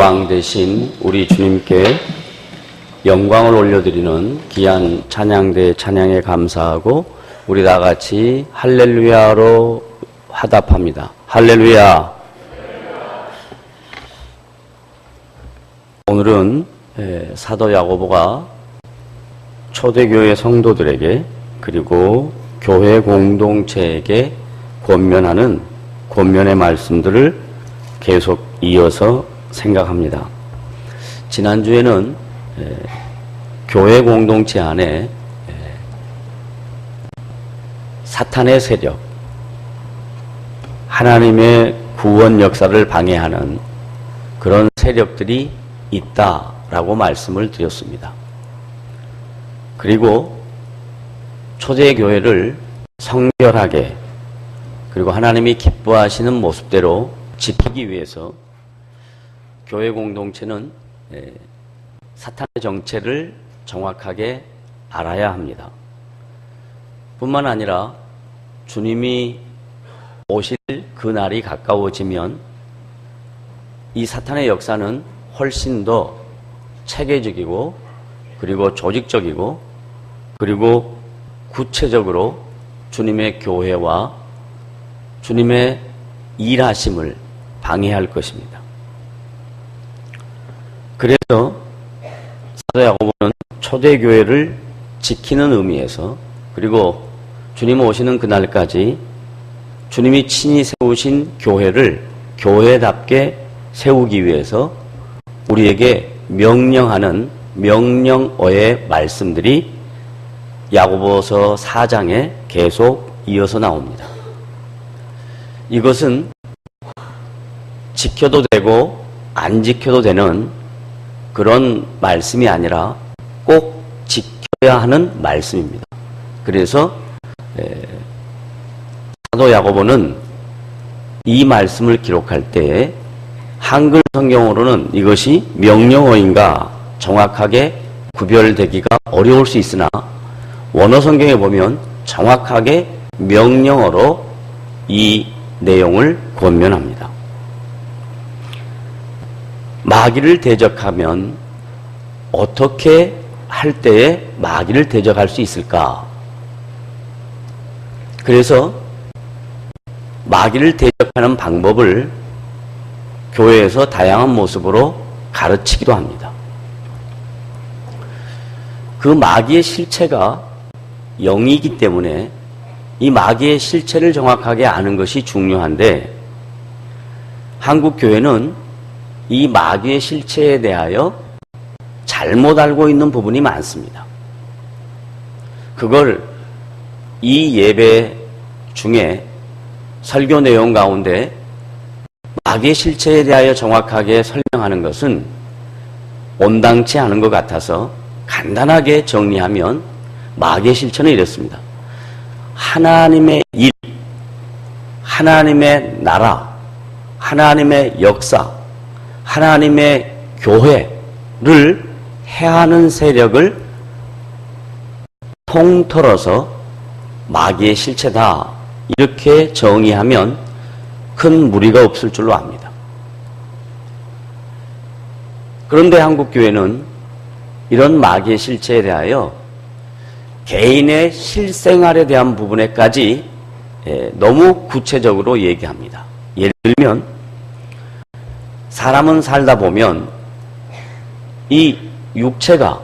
왕 되신 우리 주님께 영광을 올려드리는 귀한 찬양대 찬양에 감사하고 우리 다 같이 할렐루야로 화답합니다. 할렐루야. 오늘은 사도 야고보가 초대교회 성도들에게 그리고 교회 공동체에게 권면하는 권면의 말씀들을 계속 이어서 생각합니다. 지난주에는 교회 공동체 안에 사탄의 세력, 하나님의 구원 역사를 방해하는 그런 세력들이 있다라고 말씀을 드렸습니다. 그리고 초대교회를 성결하게 그리고 하나님이 기뻐하시는 모습대로 지키기 위해서 교회 공동체는 사탄의 정체를 정확하게 알아야 합니다. 뿐만 아니라 주님이 오실 그 날이 가까워지면 이 사탄의 역사는 훨씬 더 체계적이고 그리고 조직적이고 그리고 구체적으로 주님의 교회와 주님의 일하심을 방해할 것입니다. 그래서 사도 야고보는 초대교회를 지키는 의미에서 그리고 주님 오시는 그날까지 주님이 친히 세우신 교회를 교회답게 세우기 위해서 우리에게 명령하는 명령어의 말씀들이 야고보서 4장에 계속 이어서 나옵니다. 이것은 지켜도 되고 안 지켜도 되는 그런 말씀이 아니라 꼭 지켜야 하는 말씀입니다. 그래서 사도 야고보는 이 말씀을 기록할 때에 한글 성경으로는 이것이 명령어인가 정확하게 구별되기가 어려울 수 있으나 원어 성경에 보면 정확하게 명령어로 이 내용을 권면합니다. 마귀를 대적하면 어떻게 할 때에 마귀를 대적할 수 있을까? 그래서 마귀를 대적하는 방법을 교회에서 다양한 모습으로 가르치기도 합니다. 그 마귀의 실체가 영이기 때문에 이 마귀의 실체를 정확하게 아는 것이 중요한데 한국 교회는 이 마귀의 실체에 대하여 잘못 알고 있는 부분이 많습니다. 그걸 이 예배 중에 설교 내용 가운데 마귀의 실체에 대하여 정확하게 설명하는 것은 온당치 않은 것 같아서 간단하게 정리하면 마귀의 실체는 이렇습니다. 하나님의 일, 하나님의 나라, 하나님의 역사, 하나님의 교회를 해하는 세력을 통틀어서 마귀의 실체다. 이렇게 정의하면 큰 무리가 없을 줄로 압니다. 그런데 한국교회는 이런 마귀의 실체에 대하여 개인의 실생활에 대한 부분에까지 너무 구체적으로 얘기합니다. 예를 들면 사람은 살다 보면 이 육체가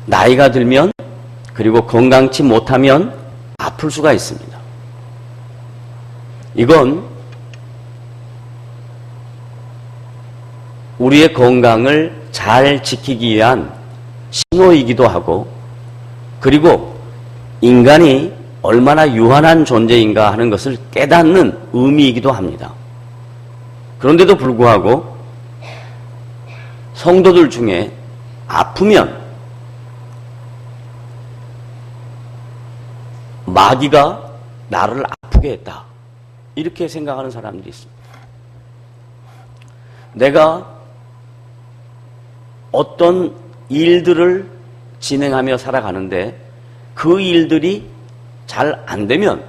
나이가 들면 그리고 건강치 못하면 아플 수가 있습니다. 이건 우리의 건강을 잘 지키기 위한 신호이기도 하고 그리고 인간이 얼마나 유한한 존재인가 하는 것을 깨닫는 의미이기도 합니다. 그런데도 불구하고 성도들 중에 아프면 마귀가 나를 아프게 했다. 이렇게 생각하는 사람들이 있습니다. 내가 어떤 일들을 진행하며 살아가는데 그 일들이 잘 안 되면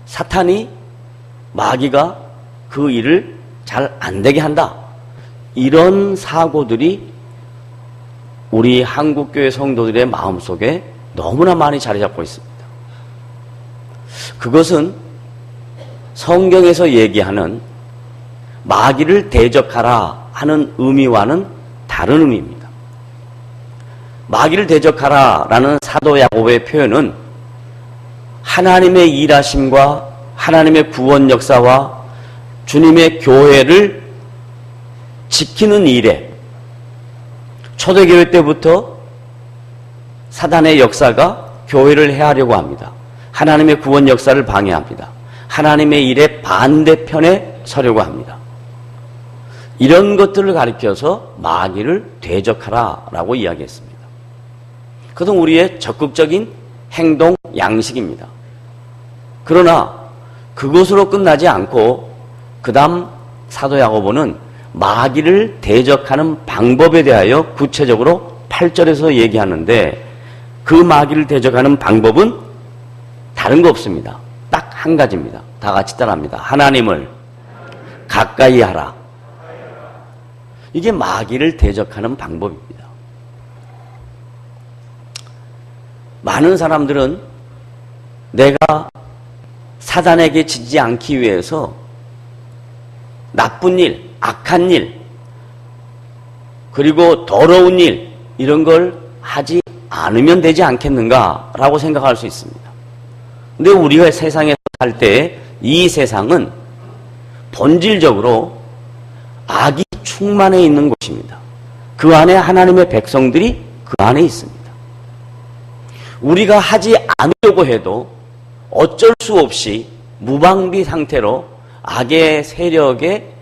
사탄이 마귀가 그 일을 잘 안 되게 한다. 이런 사고들이 우리 한국교회 성도들의 마음속에 너무나 많이 자리 잡고 있습니다. 그것은 성경에서 얘기하는 마귀를 대적하라 하는 의미와는 다른 의미입니다. 마귀를 대적하라라는 사도 야고보의 표현은 하나님의 일하심과 하나님의 구원 역사와 주님의 교회를 지키는 일에 초대교회 때부터 사단의 역사가 교회를 해하려고 합니다. 하나님의 구원 역사를 방해합니다. 하나님의 일의 반대편에 서려고 합니다. 이런 것들을 가리켜서 마귀를 대적하라라고 이야기했습니다. 그것은 우리의 적극적인 행동 양식입니다. 그러나 그것으로 끝나지 않고 그 다음 사도 야고보는 마귀를 대적하는 방법에 대하여 구체적으로 8절에서 얘기하는데 그 마귀를 대적하는 방법은 다른 거 없습니다. 딱 한 가지입니다. 다 같이 따라합니다. 하나님을 가까이 하라. 이게 마귀를 대적하는 방법입니다. 많은 사람들은 내가 사단에게 지지 않기 위해서 나쁜 일, 악한 일, 그리고 더러운 일, 이런 걸 하지 않으면 되지 않겠는가라고 생각할 수 있습니다. 근데 우리가 세상에 살 때 이 세상은 본질적으로 악이 충만해 있는 곳입니다. 그 안에 하나님의 백성들이 그 안에 있습니다. 우리가 하지 않으려고 해도 어쩔 수 없이 무방비 상태로 악의 세력에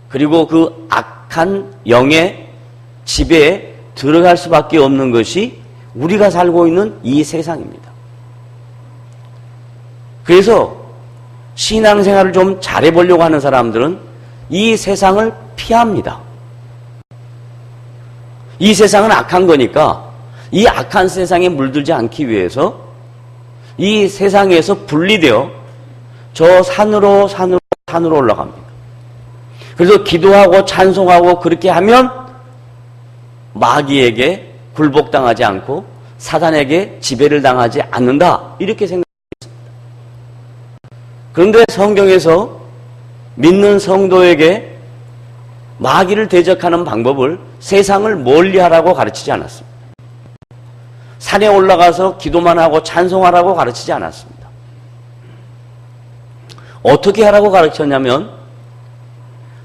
그리고 그 악한 영의 지배에 들어갈 수밖에 없는 것이 우리가 살고 있는 이 세상입니다. 그래서 신앙생활을 좀 잘해보려고 하는 사람들은 이 세상을 피합니다. 이 세상은 악한 거니까 이 악한 세상에 물들지 않기 위해서 이 세상에서 분리되어 저 산으로 올라갑니다. 그래서 기도하고 찬송하고 그렇게 하면 마귀에게 굴복당하지 않고 사단에게 지배를 당하지 않는다. 이렇게 생각합니다. 그런데 성경에서 믿는 성도에게 마귀를 대적하는 방법을 세상을 멀리하라고 가르치지 않았습니다. 산에 올라가서 기도만 하고 찬송하라고 가르치지 않았습니다. 어떻게 하라고 가르쳤냐면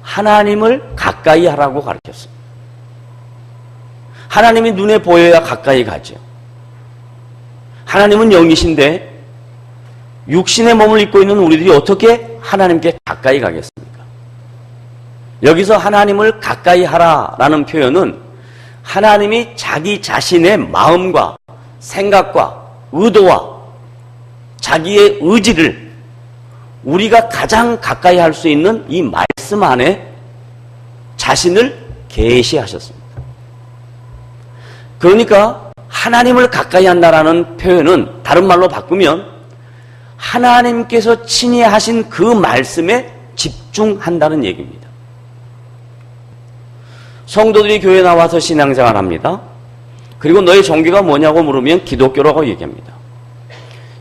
하나님을 가까이 하라고 가르쳤습니다. 하나님이 눈에 보여야 가까이 가죠. 하나님은 영이신데 육신의 몸을 입고 있는 우리들이 어떻게 하나님께 가까이 가겠습니까? 여기서 하나님을 가까이 하라라는 표현은 하나님이 자기 자신의 마음과 생각과 의도와 자기의 의지를 우리가 가장 가까이 할 수 있는 이 말씀 안에 자신을 계시하셨습니다. 그러니까 하나님을 가까이 한다라는 표현은 다른 말로 바꾸면 하나님께서 친히 하신 그 말씀에 집중한다는 얘기입니다. 성도들이 교회에 나와서 신앙생활 합니다. 그리고 너의 종교가 뭐냐고 물으면 기독교라고 얘기합니다.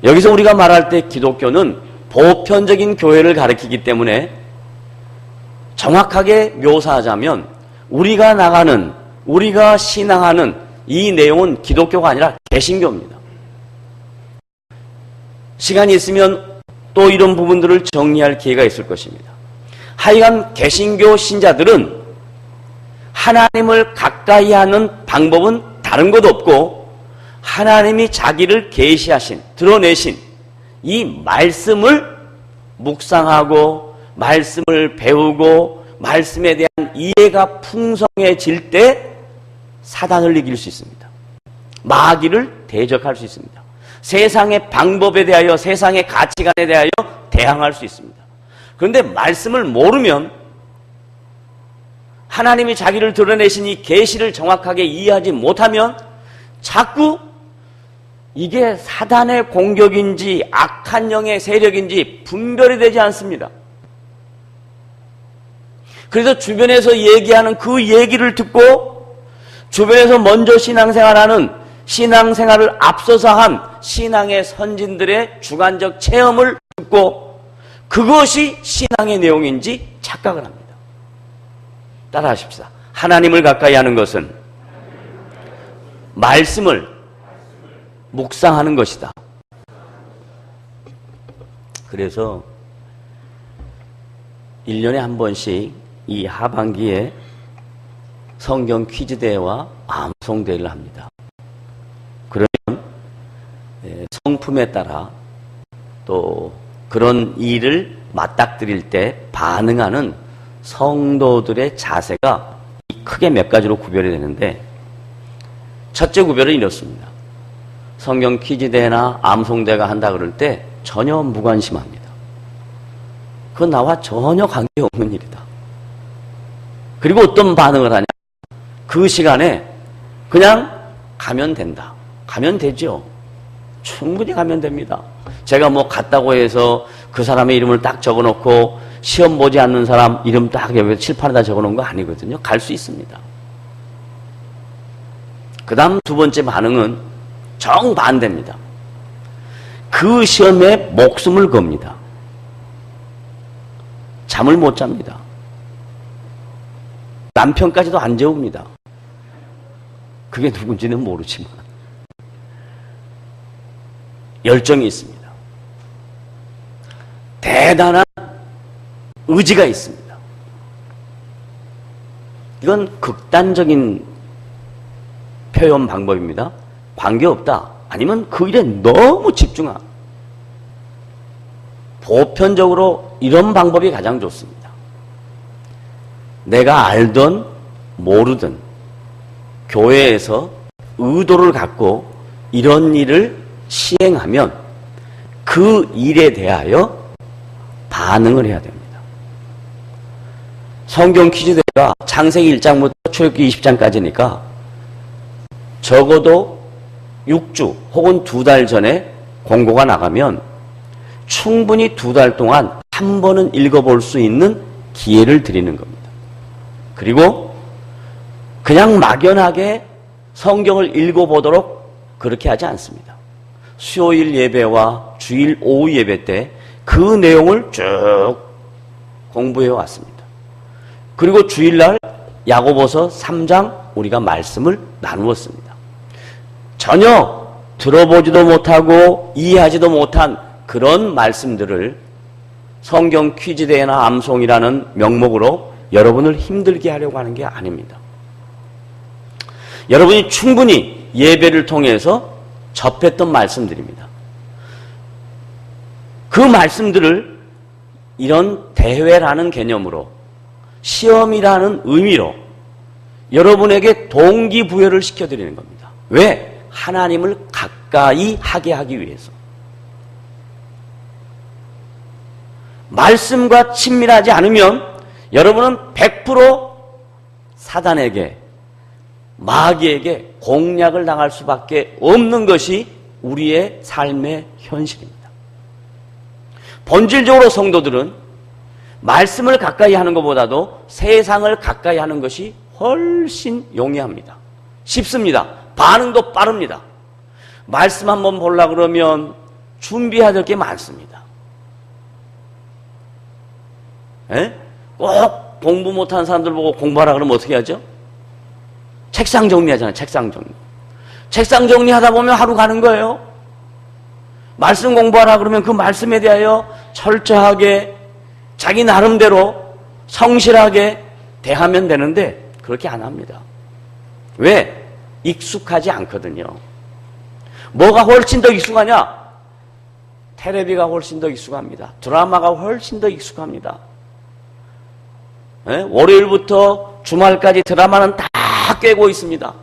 여기서 우리가 말할 때 기독교는 보편적인 교회를 가리키기 때문에 정확하게 묘사하자면 우리가 신앙하는 이 내용은 기독교가 아니라 개신교입니다. 시간이 있으면 또 이런 부분들을 정리할 기회가 있을 것입니다. 하여간 개신교 신자들은 하나님을 가까이 하는 방법은 다른 것 없고 하나님이 자기를 계시하신, 드러내신 이 말씀을 묵상하고 말씀을 배우고 말씀에 대한 이해가 풍성해질 때 사단을 이길 수 있습니다. 마귀를 대적할 수 있습니다. 세상의 방법에 대하여 세상의 가치관에 대하여 대항할 수 있습니다. 그런데 말씀을 모르면 하나님이 자기를 드러내신 이 계시를 정확하게 이해하지 못하면 자꾸 이게 사단의 공격인지 악한 영의 세력인지 분별이 되지 않습니다. 그래서 주변에서 얘기하는 그 얘기를 듣고 주변에서 먼저 신앙생활하는 신앙생활을 앞서서 한 신앙의 선진들의 주관적 체험을 듣고 그것이 신앙의 내용인지 착각을 합니다. 따라하십시다. 하나님을 가까이 하는 것은 말씀을 묵상하는 것이다. 그래서 1년에 한 번씩 이 하반기에 성경 퀴즈 대회와 암송 대회를 합니다. 그러면 성품에 따라 또 그런 일을 맞닥뜨릴 때 반응하는 성도들의 자세가 크게 몇 가지로 구별이 되는데, 첫째 구별은 이렇습니다. 성경 퀴즈 대회나 암송 대회가 한다 그럴 때 전혀 무관심합니다. 그건 나와 전혀 관계없는 일이다. 그리고 어떤 반응을 하냐? 그 시간에 그냥 가면 된다. 가면 되죠. 충분히 가면 됩니다. 제가 뭐 갔다고 해서 그 사람의 이름을 딱 적어놓고 시험 보지 않는 사람 이름 딱 여기 칠판에다 적어놓은 거 아니거든요. 갈 수 있습니다. 그 다음 두 번째 반응은 정반대입니다. 그 시험에 목숨을 겁니다. 잠을 못 잡니다. 남편까지도 안 재웁니다. 그게 누군지는 모르지만 열정이 있습니다. 대단한 의지가 있습니다. 이건 극단적인 표현 방법입니다. 관계없다. 아니면 그 일에 너무 집중한. 보편적으로 이런 방법이 가장 좋습니다. 내가 알던 모르던 교회에서 의도를 갖고 이런 일을 시행하면 그 일에 대하여 반응을 해야 됩니다. 성경 퀴즈 대회가 창세기 1장부터 출애굽기 20장까지니까 적어도 6주 혹은 2달 전에 공고가 나가면 충분히 2달 동안 한 번은 읽어볼 수 있는 기회를 드리는 겁니다. 그리고 그냥 막연하게 성경을 읽어보도록 그렇게 하지 않습니다. 수요일 예배와 주일 오후 예배 때 그 내용을 쭉 공부해 왔습니다. 그리고 주일날 야고보서 3장 우리가 말씀을 나누었습니다. 전혀 들어보지도 못하고 이해하지도 못한 그런 말씀들을 성경 퀴즈 대회나 암송이라는 명목으로 여러분을 힘들게 하려고 하는 게 아닙니다. 여러분이 충분히 예배를 통해서 접했던 말씀들입니다. 그 말씀들을 이런 대회라는 개념으로 시험이라는 의미로 여러분에게 동기부여를 시켜드리는 겁니다. 왜? 하나님을 가까이 하게 하기 위해서. 말씀과 친밀하지 않으면 여러분은 100% 사단에게, 마귀에게 공략을 당할 수밖에 없는 것이 우리의 삶의 현실입니다. 본질적으로 성도들은 말씀을 가까이 하는 것보다도 세상을 가까이 하는 것이 훨씬 용이합니다. 쉽습니다. 반응도 빠릅니다. 말씀 한번 보려고 그러면 준비해야 될 게 많습니다. 꼭 공부 못하는 사람들 보고 공부하라 그러면 어떻게 하죠? 책상 정리하잖아요. 책상 정리. 책상 정리하다 보면 하루 가는 거예요. 말씀 공부하라 그러면 그 말씀에 대하여 철저하게 자기 나름대로 성실하게 대하면 되는데 그렇게 안 합니다. 왜? 익숙하지 않거든요. 뭐가 훨씬 더 익숙하냐? 텔레비가 훨씬 더 익숙합니다. 드라마가 훨씬 더 익숙합니다. 월요일부터 주말까지 드라마는 다 꿰고 있습니다.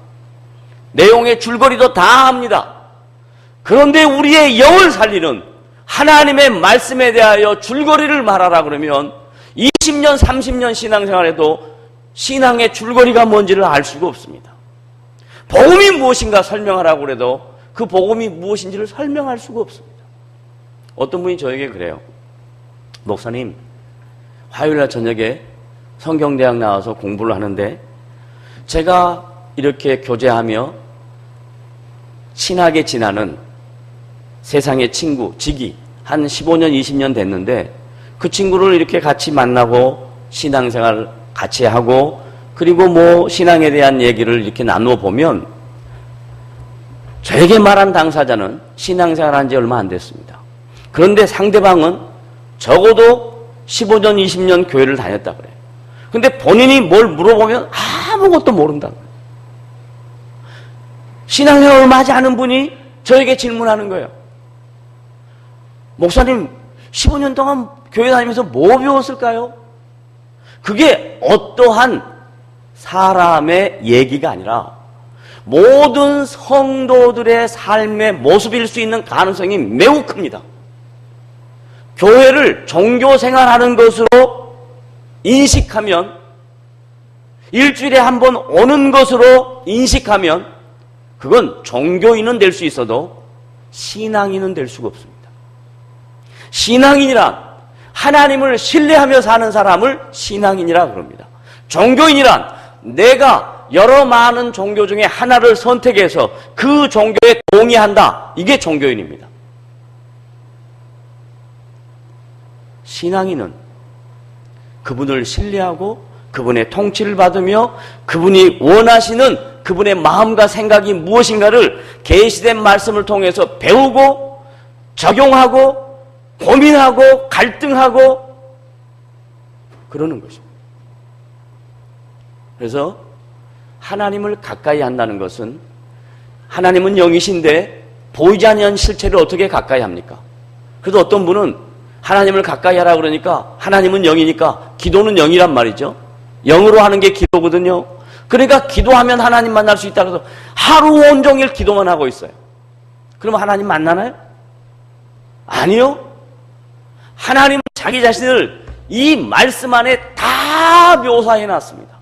내용의 줄거리도 다 합니다. 그런데 우리의 영을 살리는 하나님의 말씀에 대하여 줄거리를 말하라 그러면 20년, 30년 신앙생활에도 신앙의 줄거리가 뭔지를 알 수가 없습니다. 복음이 무엇인가 설명하라고 그래도 그 복음이 무엇인지를 설명할 수가 없습니다. 어떤 분이 저에게 그래요. 목사님, 화요일날 저녁에 성경대학 나와서 공부를 하는데 제가 이렇게 교제하며 친하게 지나는 세상의 친구, 지기 한 15년, 20년 됐는데 그 친구를 이렇게 같이 만나고 신앙생활 같이 하고 그리고 뭐 신앙에 대한 얘기를 이렇게 나누어 보면 저에게 말한 당사자는 신앙생활 한 지 얼마 안 됐습니다. 그런데 상대방은 적어도 15년, 20년 교회를 다녔다 그래요. 근데 본인이 뭘 물어보면 아무것도 모른다 그래요. 신앙생활 얼마 하지 않은 분이 저에게 질문하는 거예요. 목사님, 15년 동안 교회 다니면서 뭐 배웠을까요? 그게 어떠한 사람의 얘기가 아니라 모든 성도들의 삶의 모습일 수 있는 가능성이 매우 큽니다. 교회를 종교생활하는 것으로 인식하면, 일주일에 한 번 오는 것으로 인식하면 그건 종교인은 될 수 있어도 신앙인은 될 수가 없습니다. 신앙인이란 하나님을 신뢰하며 사는 사람을 신앙인이라 그럽니다. 종교인이란 내가 여러 많은 종교 중에 하나를 선택해서 그 종교에 동의한다. 이게 종교인입니다. 신앙인은 그분을 신뢰하고 그분의 통치를 받으며 그분이 원하시는 그분의 마음과 생각이 무엇인가를 계시된 말씀을 통해서 배우고 적용하고 고민하고 갈등하고 그러는 것입니다. 그래서 하나님을 가까이 한다는 것은 하나님은 영이신데 보이지 않는 실체를 어떻게 가까이 합니까? 그래도 어떤 분은 하나님을 가까이 하라 그러니까 하나님은 영이니까 기도는 영이란 말이죠. 영으로 하는 게 기도거든요. 그러니까 기도하면 하나님 만날 수 있다고 해서 하루 온종일 기도만 하고 있어요. 그럼 하나님 만나나요? 아니요. 하나님은 자기 자신을 이 말씀 안에 다 묘사해 놨습니다.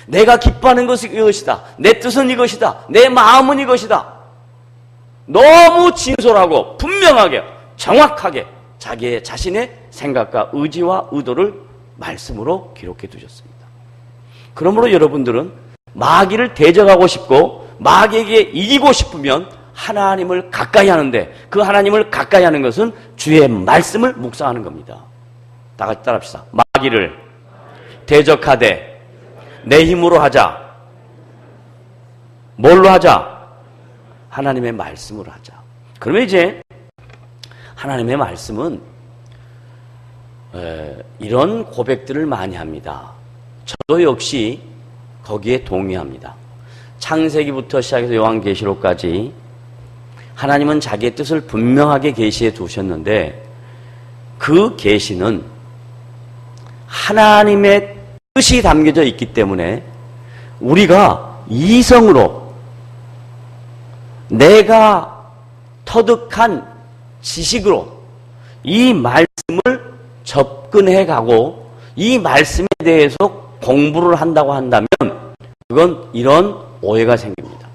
내가 기뻐하는 것이 이것이다. 내 뜻은 이것이다. 내 마음은 이것이다. 너무 진솔하고 분명하게 정확하게 자기의 자신의 생각과 의지와 의도를 말씀으로 기록해 두셨습니다. 그러므로 여러분들은 마귀를 대적하고 싶고 마귀에게 이기고 싶으면 하나님을 가까이 하는데 그 하나님을 가까이 하는 것은 주의 말씀을 묵상하는 겁니다. 다 같이 따라합시다. 마귀를 대적하되 내 힘으로 하자. 뭘로 하자? 하나님의 말씀으로 하자. 그러면 이제 하나님의 말씀은 이런 고백들을 많이 합니다. 저도 역시 거기에 동의합니다. 창세기부터 시작해서 요한계시록까지 하나님은 자기의 뜻을 분명하게 계시해 두셨는데 그 계시는 하나님의 뜻이 담겨져 있기 때문에 우리가 이성으로 내가 터득한 지식으로 이 말씀을 접근해 가고 이 말씀에 대해서 공부를 한다고 한다면 그건 이런 오해가 생깁니다.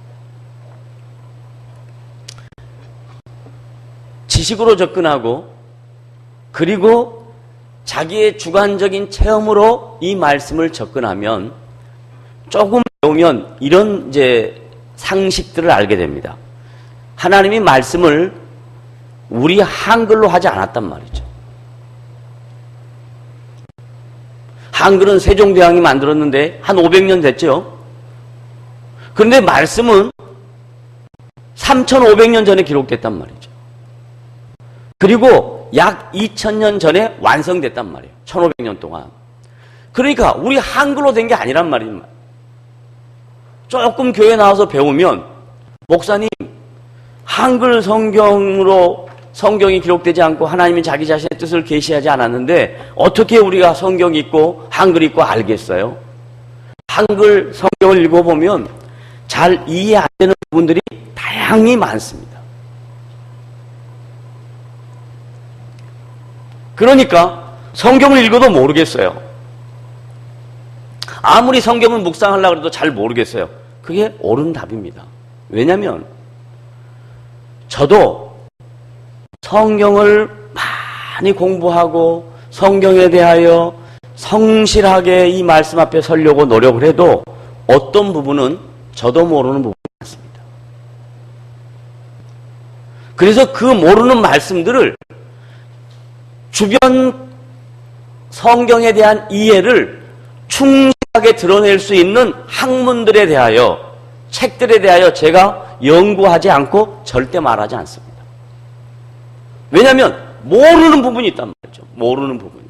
지식으로 접근하고 그리고 자기의 주관적인 체험으로 이 말씀을 접근하면 조금 배우면 이런 이제 상식들을 알게 됩니다. 하나님이 말씀을 우리 한글로 하지 않았단 말이죠. 한글은 세종대왕이 만들었는데 한 500년 됐죠. 그런데 말씀은 3500년 전에 기록됐단 말이죠. 그리고 약 2000년 전에 완성됐단 말이에요. 1500년 동안. 그러니까 우리 한글로 된 게 아니란 말입니다. 조금 교회 나와서 배우면 목사님 한글 성경으로 성경이 기록되지 않고 하나님이 자기 자신의 뜻을 계시하지 않았는데 어떻게 우리가 성경 읽고 한글 읽고 알겠어요? 한글 성경을 읽어보면 잘 이해 안 되는 부분들이 다양히 많습니다. 그러니까 성경을 읽어도 모르겠어요. 아무리 성경을 묵상하려고 해도 잘 모르겠어요. 그게 옳은 답입니다. 왜냐하면 저도 성경을 많이 공부하고 성경에 대하여 성실하게 이 말씀 앞에 서려고 노력을 해도 어떤 부분은 저도 모르는 부분이 많습니다. 그래서 그 모르는 말씀들을 주변 성경에 대한 이해를 충실하게 드러낼 수 있는 학문들에 대하여, 책들에 대하여 제가 연구하지 않고 절대 말하지 않습니다. 왜냐하면 모르는 부분이 있단 말이죠. 모르는 부분이.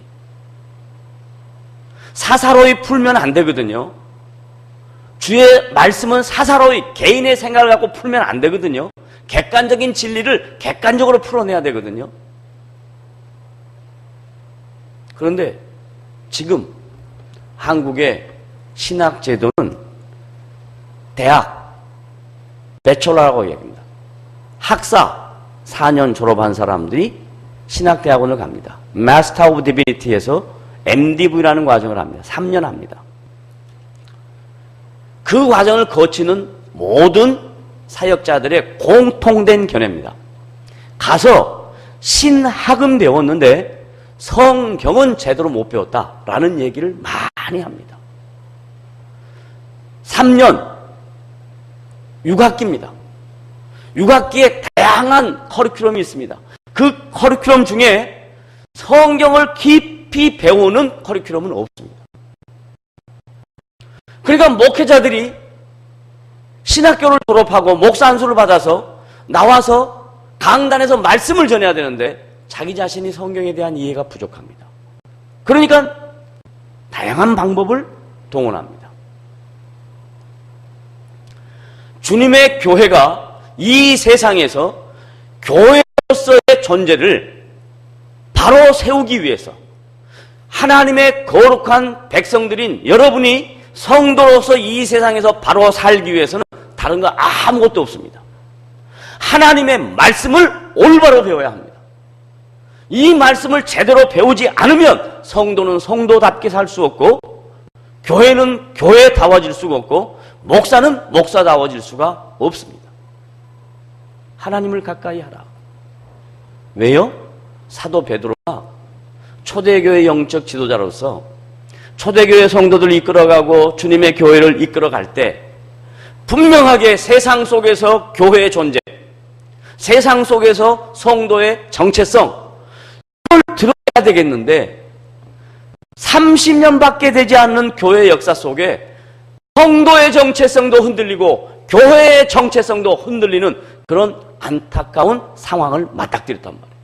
사사로이 풀면 안 되거든요. 주의 말씀은 사사로이 개인의 생각을 갖고 풀면 안 되거든요. 객관적인 진리를 객관적으로 풀어내야 되거든요. 그런데 지금 한국의 신학 제도는 대학, 배철러라고 얘기합니다. 학사 4년 졸업한 사람들이 신학대학원을 갑니다. 마스터 오브 디비니티에서 MDV라는 과정을 합니다. 3년 합니다. 그 과정을 거치는 모든 사역자들의 공통된 견해입니다. 가서 신학은 배웠는데 성경은 제대로 못 배웠다라는 얘기를 많이 합니다. 3년 6학기입니다. 6학기에 다양한 커리큘럼이 있습니다. 그 커리큘럼 중에 성경을 깊이 배우는 커리큘럼은 없습니다. 그러니까 목회자들이 신학교를 졸업하고 목사 안수를 받아서 나와서 강단에서 말씀을 전해야 되는데 자기 자신이 성경에 대한 이해가 부족합니다. 그러니까 다양한 방법을 동원합니다. 주님의 교회가 이 세상에서 교회로서의 존재를 바로 세우기 위해서 하나님의 거룩한 백성들인 여러분이 성도로서 이 세상에서 바로 살기 위해서는 다른 거 아무것도 없습니다. 하나님의 말씀을 올바로 배워야 합니다. 이 말씀을 제대로 배우지 않으면 성도는 성도답게 살 수 없고, 교회는 교회다워질 수가 없고, 목사는 목사다워질 수가 없습니다. 하나님을 가까이 하라. 왜요? 사도 베드로가 초대교회 영적 지도자로서 초대교회 성도들을 이끌어가고 주님의 교회를 이끌어갈 때 분명하게 세상 속에서 교회의 존재, 세상 속에서 성도의 정체성, 이걸 들어야 되겠는데 30년밖에 되지 않는 교회 역사 속에 성도의 정체성도 흔들리고 교회의 정체성도 흔들리는 그런 안타까운 상황을 맞닥뜨렸단 말이에요.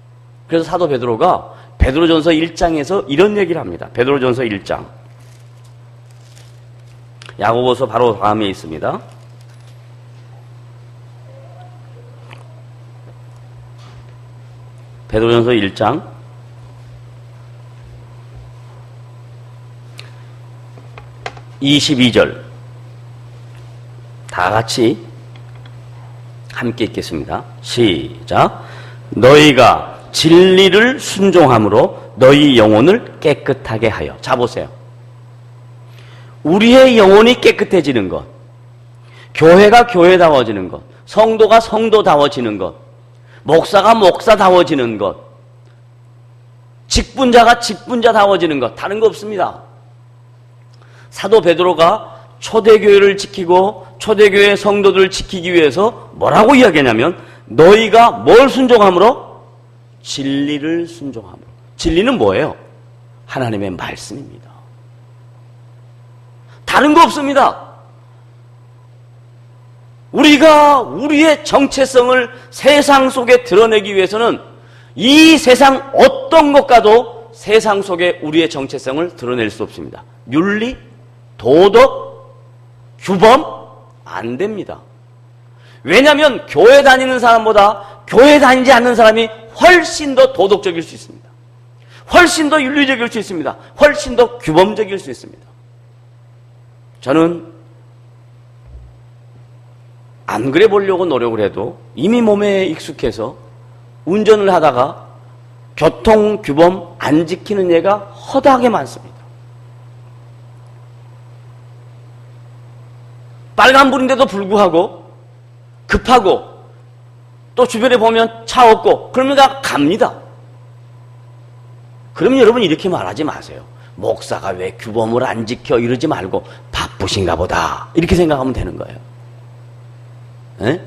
그래서 사도 베드로가 베드로전서 1장에서 이런 얘기를 합니다. 베드로전서 1장. 야고보서 바로 다음에 있습니다. 베드로전서 1장 22절 다 같이 함께 읽겠습니다. 시작. 너희가 진리를 순종함으로 너희 영혼을 깨끗하게 하여. 자 보세요. 우리의 영혼이 깨끗해지는 것, 교회가 교회다워지는 것, 성도가 성도다워지는 것, 목사가 목사다워지는 것, 직분자가 직분자다워지는 것, 다른 거 없습니다. 사도 베드로가 초대교회를 지키고 초대교회 성도들을 지키기 위해서 뭐라고 이야기하냐면 너희가 뭘 순종함으로? 진리를 순종함으로. 진리는 뭐예요? 하나님의 말씀입니다. 다른 거 없습니다. 우리가 우리의 정체성을 세상 속에 드러내기 위해서는 이 세상 어떤 것과도 세상 속에 우리의 정체성을 드러낼 수 없습니다. 윤리, 도덕, 규범 안 됩니다. 왜냐하면 교회 다니는 사람보다 교회 다니지 않는 사람이 훨씬 더 도덕적일 수 있습니다. 훨씬 더 윤리적일 수 있습니다. 훨씬 더 규범적일 수 있습니다. 저는 안 그래 보려고 노력을 해도 이미 몸에 익숙해서 운전을 하다가 교통규범 안 지키는 예가 허다하게 많습니다. 빨간불인데도 불구하고 급하고 또 주변에 보면 차 없고 그러면 다 갑니다. 그러면 여러분 이렇게 말하지 마세요. 목사가 왜 규범을 안 지켜 이러지 말고 바쁘신가 보다 이렇게 생각하면 되는 거예요. 에?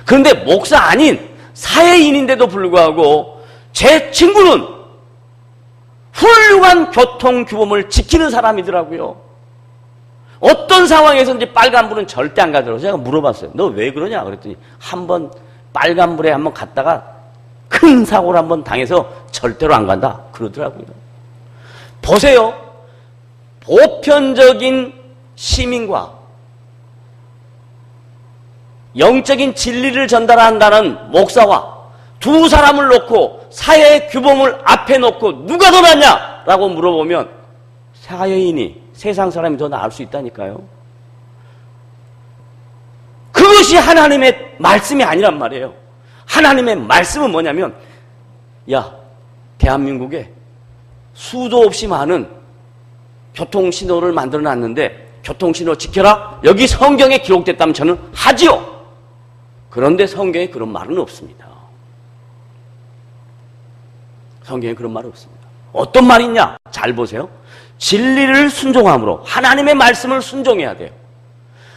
그런데 목사 아닌 사회인인데도 불구하고 제 친구는 훌륭한 교통규범을 지키는 사람이더라고요. 어떤 상황에서든지 빨간불은 절대 안 가더라고요. 제가 물어봤어요. 너 왜 그러냐 그랬더니 한번 빨간불에 한번 갔다가 큰 사고를 한번 당해서 절대로 안 간다 그러더라고요. 보세요. 보편적인 시민과 영적인 진리를 전달한다는 목사와 두 사람을 놓고 사회의 규범을 앞에 놓고 누가 더 낫냐라고 물어보면 사회인이, 세상 사람이 더 나을 수 있다니까요. 그것이 하나님의 말씀이 아니란 말이에요. 하나님의 말씀은 뭐냐면, 야, 대한민국에 수도 없이 많은 교통신호를 만들어 놨는데 교통신호 지켜라. 여기 성경에 기록됐다면 저는 하지요. 그런데 성경에 그런 말은 없습니다. 성경에 그런 말은 없습니다. 어떤 말이냐? 잘 보세요. 진리를 순종함으로 하나님의 말씀을 순종해야 돼요.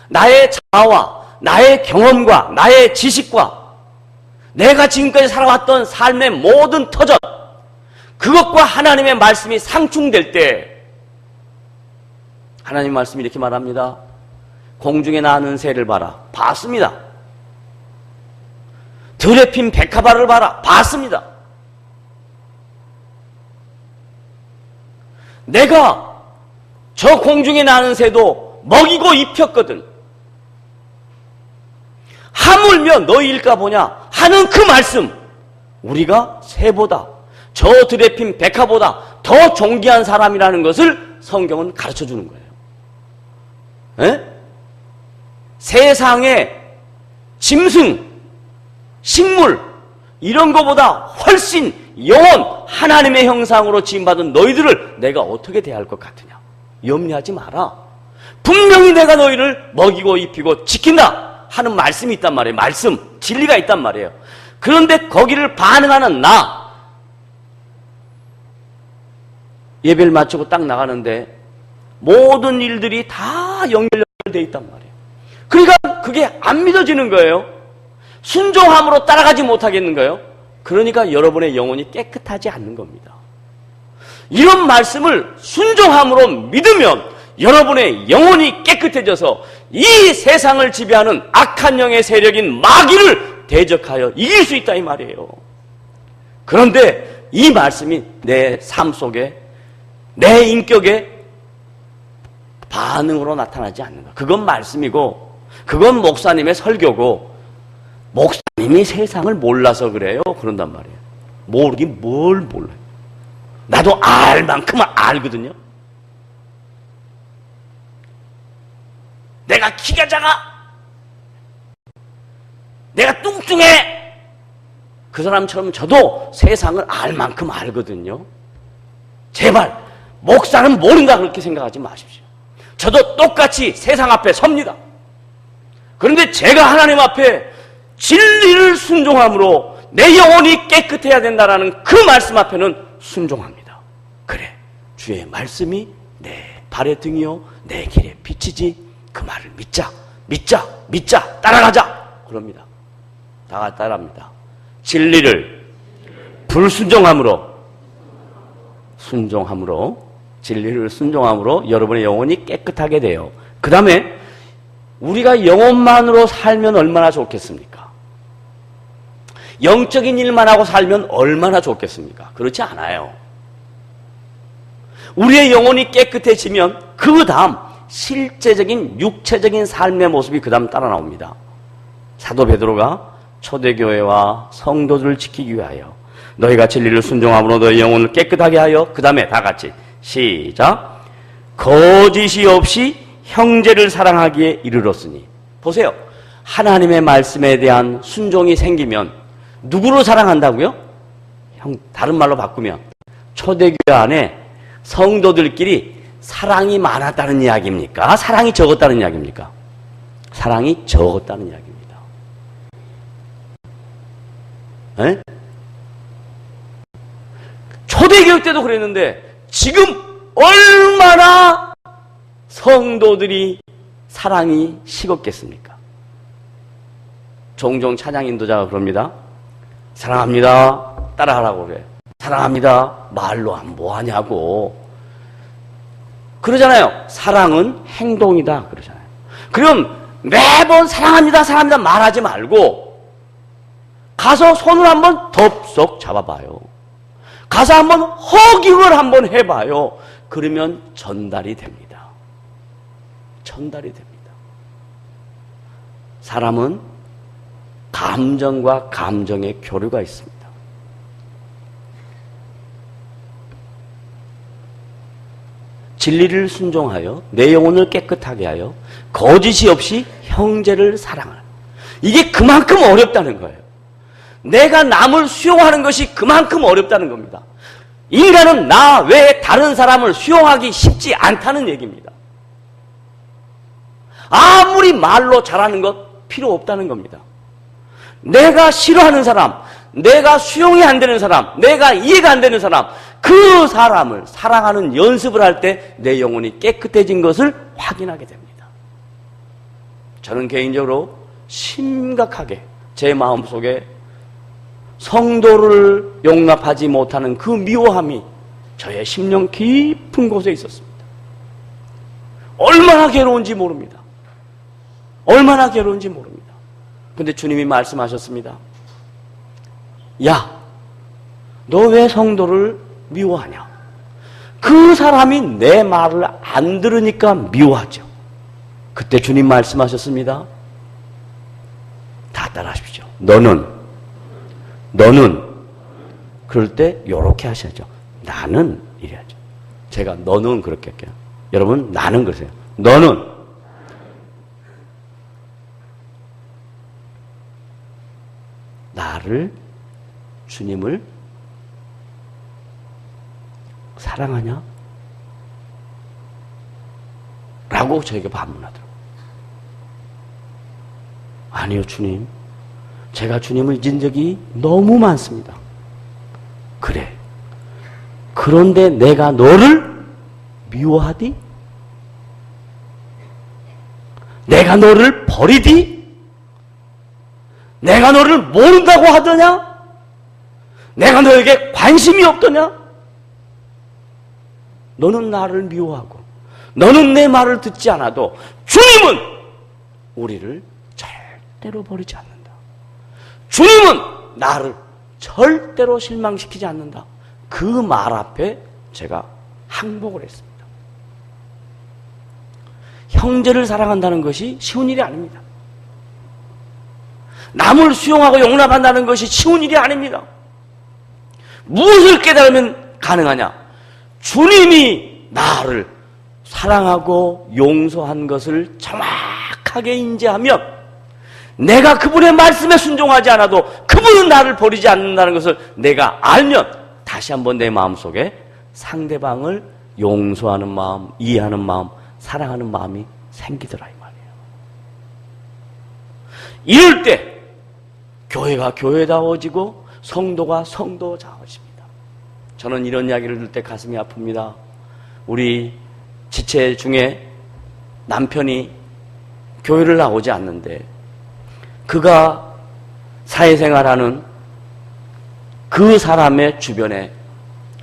나의 자아와 나의 경험과 나의 지식과 내가 지금까지 살아왔던 삶의 모든 터전, 그것과 하나님의 말씀이 상충될 때 하나님 말씀이 이렇게 말합니다. 공중에 나는 새를 봐라. 봤습니다. 들에 핀 백합화를 봐라. 봤습니다. 내가 저 공중에 나는 새도 먹이고 입혔거든. 하물며 너희일까 보냐 하는 그 말씀, 우리가 새보다 저 들에 핀 백합보다 더 존귀한 사람이라는 것을 성경은 가르쳐주는 거예요. 에? 세상의 짐승, 식물 이런 것보다 훨씬 영원 하나님의 형상으로 지음받은 너희들을 내가 어떻게 대할 것 같으냐. 염려하지 마라. 분명히 내가 너희를 먹이고 입히고 지킨다 하는 말씀이 있단 말이에요. 말씀, 진리가 있단 말이에요. 그런데 거기를 반응하는 나, 예배를 마치고 딱 나가는데 모든 일들이 다 연결되어 있단 말이에요. 그러니까 그게 안 믿어지는 거예요. 순종함으로 따라가지 못하겠는 거예요. 그러니까 여러분의 영혼이 깨끗하지 않는 겁니다. 이런 말씀을 순종함으로 믿으면 여러분의 영혼이 깨끗해져서 이 세상을 지배하는 악한 영의 세력인 마귀를 대적하여 이길 수 있다 이 말이에요. 그런데 이 말씀이 내 삶 속에, 내 인격에 반응으로 나타나지 않는 것. 그건 말씀이고 그건 목사님의 설교고, 목사님이 세상을 몰라서 그래요. 그런단 말이에요. 모르긴 뭘 몰라요. 나도 알 만큼은 알거든요. 내가 키가 작아, 내가 뚱뚱해, 그 사람처럼 저도 세상을 알 만큼 알거든요. 제발 목사는 모른다 그렇게 생각하지 마십시오. 저도 똑같이 세상 앞에 섭니다. 그런데 제가 하나님 앞에 진리를 순종함으로 내 영혼이 깨끗해야 된다는 그 말씀 앞에는 순종합니다. 그래, 주의 말씀이 내 발의 등이요 내 길의 빛이지. 그 말을 믿자, 믿자, 믿자, 따라가자 그럽니다. 다 따라합니다. 진리를 불순종함으로, 진리를 순종함으로 여러분의 영혼이 깨끗하게 돼요. 그 다음에 우리가 영혼만으로 살면 얼마나 좋겠습니까? 영적인 일만 하고 살면 얼마나 좋겠습니까? 그렇지 않아요. 우리의 영혼이 깨끗해지면 그 다음 실제적인 육체적인 삶의 모습이 그 다음 따라 나옵니다. 사도 베드로가 초대교회와 성도들을 지키기 위하여 너희가 진리를 순종함으로 너희 영혼을 깨끗하게 하여, 그 다음에 다 같이 시작, 거짓이 없이 형제를 사랑하기에 이르렀으니. 보세요. 하나님의 말씀에 대한 순종이 생기면 누구를 사랑한다고요? 다른 말로 바꾸면 초대교회 안에 성도들끼리 사랑이 많았다는 이야기입니까? 사랑이 적었다는 이야기입니까? 사랑이 적었다는 이야기입니다. 에? 초대교회 때도 그랬는데 지금 얼마나 성도들이 사랑이 식었겠습니까? 종종 찬양 인도자가 그럽니다. 사랑합니다. 따라하라고 그래. 사랑합니다. 말로 안 뭐하냐고. 그러잖아요. 사랑은 행동이다. 그러잖아요. 그럼 매번 사랑합니다. 사랑합니다. 말하지 말고 가서 손을 한번 덥석 잡아봐요. 가서 한번 허깅을 한번 해봐요. 그러면 전달이 됩니다. 전달이 됩니다. 사람은 감정과 감정의 교류가 있습니다. 진리를 순종하여 내 영혼을 깨끗하게 하여 거짓이 없이 형제를 사랑하라. 이게 그만큼 어렵다는 거예요. 내가 남을 수용하는 것이 그만큼 어렵다는 겁니다. 인간은 나 외에 다른 사람을 수용하기 쉽지 않다는 얘기입니다. 아무리 말로 잘하는 것 필요 없다는 겁니다. 내가 싫어하는 사람, 내가 수용이 안 되는 사람, 내가 이해가 안 되는 사람, 그 사람을 사랑하는 연습을 할 때 내 영혼이 깨끗해진 것을 확인하게 됩니다. 저는 개인적으로 심각하게 제 마음속에 성도를 용납하지 못하는 그 미워함이 저의 심령 깊은 곳에 있었습니다. 얼마나 괴로운지 모릅니다. 얼마나 괴로운지 모릅니다. 근데 주님이 말씀하셨습니다. 야, 너 왜 성도를 미워하냐? 그 사람이 내 말을 안 들으니까 미워하죠. 그때 주님 말씀하셨습니다. 다 따라하십시오. 너는 그럴 때 요렇게 하셔야죠. 나는 이래야죠. 제가 너는 그렇게 할게요. 여러분 나는 그러세요. 너는 나를, 주님을 사랑하냐? 라고 저에게 반문하더라고요. 아니요, 주님. 제가 주님을 잊은 적이 너무 많습니다. 그래. 그런데 내가 너를 미워하디? 내가 너를 버리디? 내가 너를 모른다고 하더냐? 내가 너에게 관심이 없더냐? 너는 나를 미워하고 너는 내 말을 듣지 않아도 주님은 우리를 절대로 버리지 않는다. 주님은 나를 절대로 실망시키지 않는다. 그 말 앞에 제가 항복을 했습니다. 형제를 사랑한다는 것이 쉬운 일이 아닙니다. 남을 수용하고 용납한다는 것이 쉬운 일이 아닙니다. 무엇을 깨달으면 가능하냐? 주님이 나를 사랑하고 용서한 것을 정확하게 인지하면 내가 그분의 말씀에 순종하지 않아도 그분은 나를 버리지 않는다는 것을 내가 알면 다시 한번 내 마음속에 상대방을 용서하는 마음, 이해하는 마음, 사랑하는 마음이 생기더라 이 말이에요. 이럴 때 교회가 교회다워지고 성도가 성도다워집니다. 저는 이런 이야기를 들을 때 가슴이 아픕니다. 우리 지체 중에 남편이 교회를 나오지 않는데 그가 사회생활하는 그 사람의 주변에,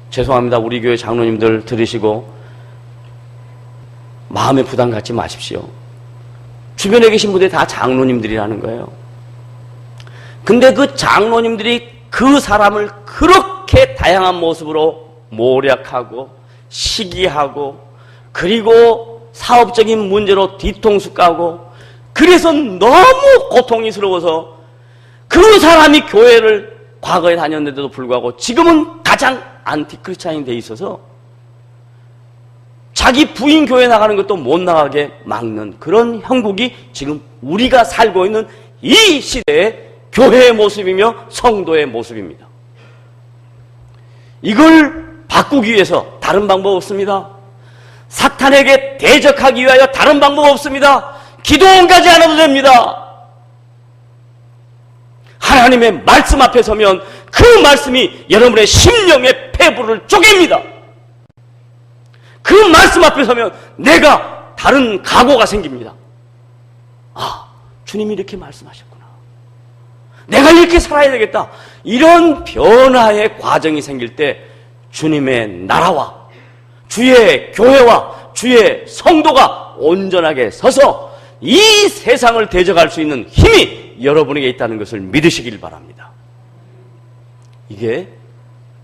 죄송합니다. 우리 교회 장로님들 들으시고 마음의 부담 갖지 마십시오. 주변에 계신 분들이 다 장로님들이라는 거예요. 근데 그 장로님들이 그 사람을 그렇게 다양한 모습으로 모략하고 시기하고 그리고 사업적인 문제로 뒤통수 까고 그래서 너무 고통스러워서 그 사람이 교회를 과거에 다녔는데도 불구하고 지금은 가장 안티크리스찬이 돼 있어서 자기 부인 교회 나가는 것도 못 나가게 막는 그런 형국이 지금 우리가 살고 있는 이 시대의 교회의 모습이며 성도의 모습입니다. 이걸 바꾸기 위해서 다른 방법 없습니다. 사탄에게 대적하기 위하여 다른 방법 없습니다. 기도원 가지 않아도 됩니다. 하나님의 말씀 앞에 서면 그 말씀이 여러분의 심령의 폐부를 쪼갭니다. 그 말씀 앞에 서면 내가 다른 각오가 생깁니다. 아, 주님이 이렇게 말씀하셨구나. 내가 이렇게 살아야 되겠다. 이런 변화의 과정이 생길 때 주님의 나라와 주의 교회와 주의 성도가 온전하게 서서 이 세상을 대적할 수 있는 힘이 여러분에게 있다는 것을 믿으시길 바랍니다. 이게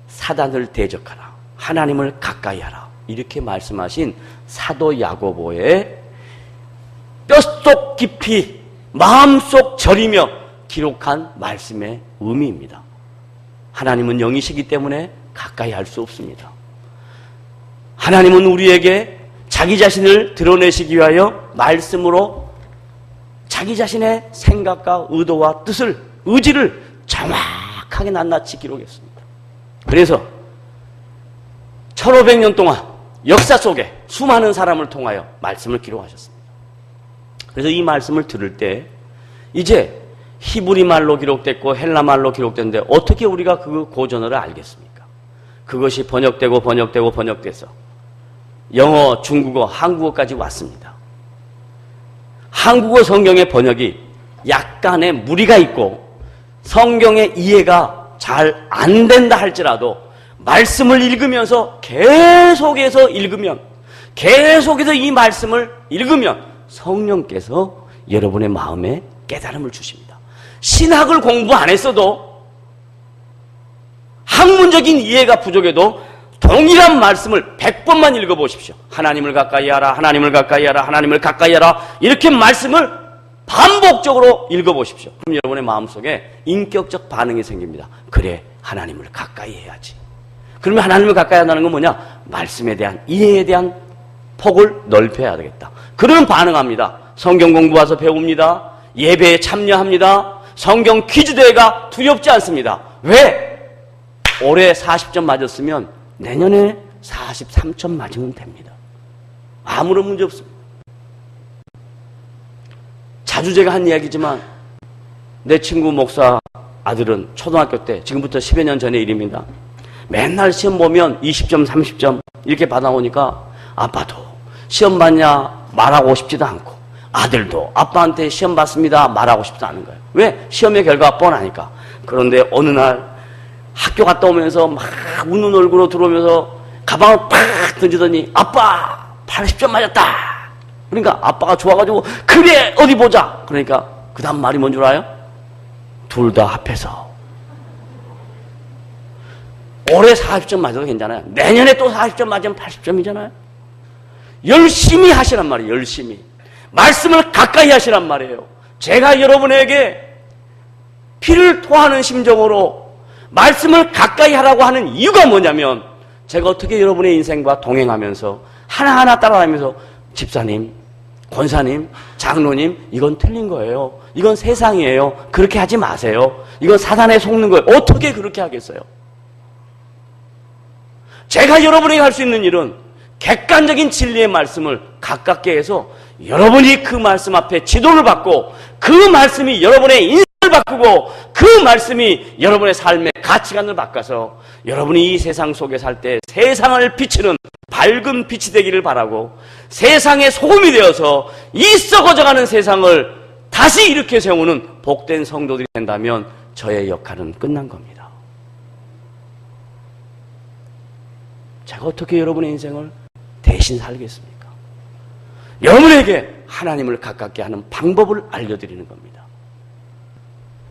사단을 대적하라, 하나님을 가까이 하라, 이렇게 말씀하신 사도 야고보의 뼛속 깊이 마음속 저리며 기록한 말씀의 의미입니다. 하나님은 영이시기 때문에 가까이 할 수 없습니다. 하나님은 우리에게 자기 자신을 드러내시기 위하여 말씀으로 자기 자신의 생각과 의도와 뜻을, 의지를 정확하게 낱낱이 기록했습니다. 그래서 1500년 동안 역사 속에 수많은 사람을 통하여 말씀을 기록하셨습니다. 그래서 이 말씀을 들을 때 이제 히브리 말로 기록됐고 헬라 말로 기록됐는데 어떻게 우리가 그 고전어를 알겠습니까? 그것이 번역돼서 영어, 중국어, 한국어까지 왔습니다. 한국어 성경의 번역이 약간의 무리가 있고 성경의 이해가 잘 안 된다 할지라도 말씀을 읽으면서 계속해서 이 말씀을 읽으면 성령께서 여러분의 마음에 깨달음을 주십니다. 신학을 공부 안 했어도 학문적인 이해가 부족해도 동일한 말씀을 100번만 읽어보십시오. 하나님을 가까이 하라, 하나님을 가까이 하라, 하나님을 가까이 하라, 이렇게 말씀을 반복적으로 읽어보십시오. 그럼 여러분의 마음속에 인격적 반응이 생깁니다. 그래, 하나님을 가까이 해야지. 그러면 하나님을 가까이 한다는 건 뭐냐? 말씀에 대한 이해에 대한 폭을 넓혀야 되겠다. 그러면 반응합니다. 성경 공부 와서 배웁니다. 예배에 참여합니다. 성경 퀴즈대회가 두렵지 않습니다. 왜? 올해 40점 맞았으면 내년에 43점 맞으면 됩니다. 아무런 문제 없습니다. 자주 제가 한 이야기지만 내 친구 목사 아들은 초등학교 때, 지금부터 10여 년 전의 일입니다. 맨날 시험 보면 20점, 30점 이렇게 받아오니까 아빠도 시험 봤냐 말하고 싶지도 않고 아들도 아빠한테 시험 봤습니다 말하고 싶지도 않은 거예요. 왜? 시험의 결과가 뻔하니까. 그런데 어느 날 학교 갔다 오면서 막 웃는 얼굴로 들어오면서 가방을 팍 던지더니 아빠 80점 맞았다. 그러니까 아빠가 좋아가지고 그래 어디 보자. 그러니까 그 다음 말이 뭔 줄 알아요? 둘 다 합해서 올해 40점 맞아도 괜찮아요. 내년에 또 40점 맞으면 80점이잖아요. 열심히 하시란 말이에요. 열심히 말씀을 가까이 하시란 말이에요. 제가 여러분에게 피를 토하는 심정으로 말씀을 가까이 하라고 하는 이유가 뭐냐면 제가 어떻게 여러분의 인생과 동행하면서 하나하나 따라가면서 집사님, 권사님, 장로님 이건 틀린 거예요. 이건 세상이에요. 그렇게 하지 마세요. 이건 사단에 속는 거예요. 어떻게 그렇게 하겠어요? 제가 여러분에게 할 수 있는 일은 객관적인 진리의 말씀을 가깝게 해서 여러분이 그 말씀 앞에 지도를 받고 그 말씀이 여러분의 인생을 바꾸고 그 말씀이 여러분의 삶의 가치관을 바꿔서 여러분이 이 세상 속에 살 때 세상을 비추는 밝은 빛이 되기를 바라고 세상의 소금이 되어서 이 썩어져가는 세상을 다시 일으켜 세우는 복된 성도들이 된다면 저의 역할은 끝난 겁니다. 제가 어떻게 여러분의 인생을 대신 살겠습니까? 여러분에게 하나님을 가깝게 하는 방법을 알려드리는 겁니다.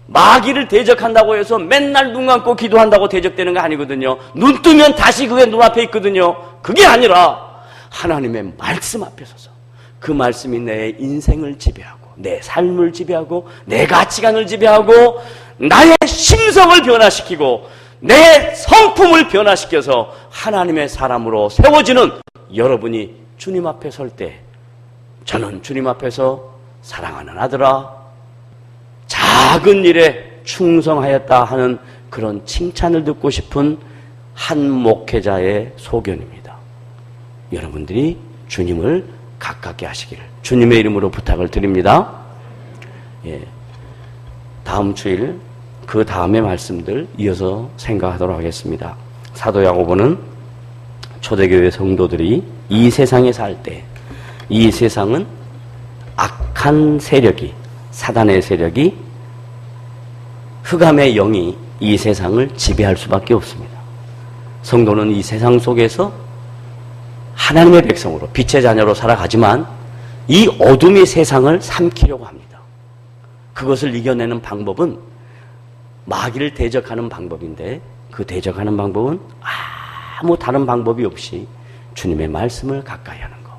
마귀를 대적한다고 해서 맨날 눈 감고 기도한다고 대적되는 거 아니거든요. 눈 뜨면 다시 그게 눈앞에 있거든요. 그게 아니라 하나님의 말씀 앞에 서서 그 말씀이 내 인생을 지배하고 내 삶을 지배하고 내 가치관을 지배하고 나의 심성을 변화시키고 내 성품을 변화시켜서 하나님의 사람으로 세워지는 여러분이 주님 앞에 설 때 저는 주님 앞에서 사랑하는 아들아 작은 일에 충성하였다 하는 그런 칭찬을 듣고 싶은 한 목회자의 소견입니다. 여러분들이 주님을 가깝게 하시기를 주님의 이름으로 부탁을 드립니다. 예, 다음 주일 그 다음의 말씀들 이어서 생각하도록 하겠습니다. 사도 야고보는 초대교회 성도들이 이 세상에 살 때 이 세상은 악한 세력이, 사단의 세력이, 흑암의 영이 이 세상을 지배할 수밖에 없습니다. 성도는 이 세상 속에서 하나님의 백성으로, 빛의 자녀로 살아가지만 이 어둠이 세상을 삼키려고 합니다. 그것을 이겨내는 방법은 마귀를 대적하는 방법인데, 그 대적하는 방법은 아무 다른 방법이 없이 주님의 말씀을 가까이 하는 것,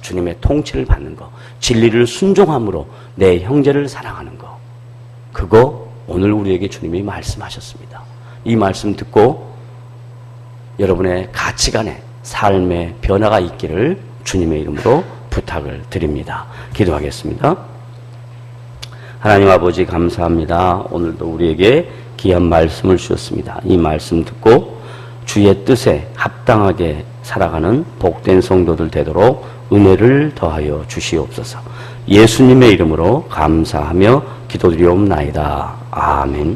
주님의 통치를 받는 것, 진리를 순종함으로 내 형제를 사랑하는 것, 그거 오늘 우리에게 주님이 말씀하셨습니다. 이 말씀 듣고 여러분의 가치관에 삶의 변화가 있기를 주님의 이름으로 부탁을 드립니다. 기도하겠습니다. 하나님 아버지 감사합니다. 오늘도 우리에게 귀한 말씀을 주셨습니다. 이 말씀 듣고 주의 뜻에 합당하게 살아가는 복된 성도들 되도록 은혜를 더하여 주시옵소서. 예수님의 이름으로 감사하며 기도드리옵나이다. 아멘.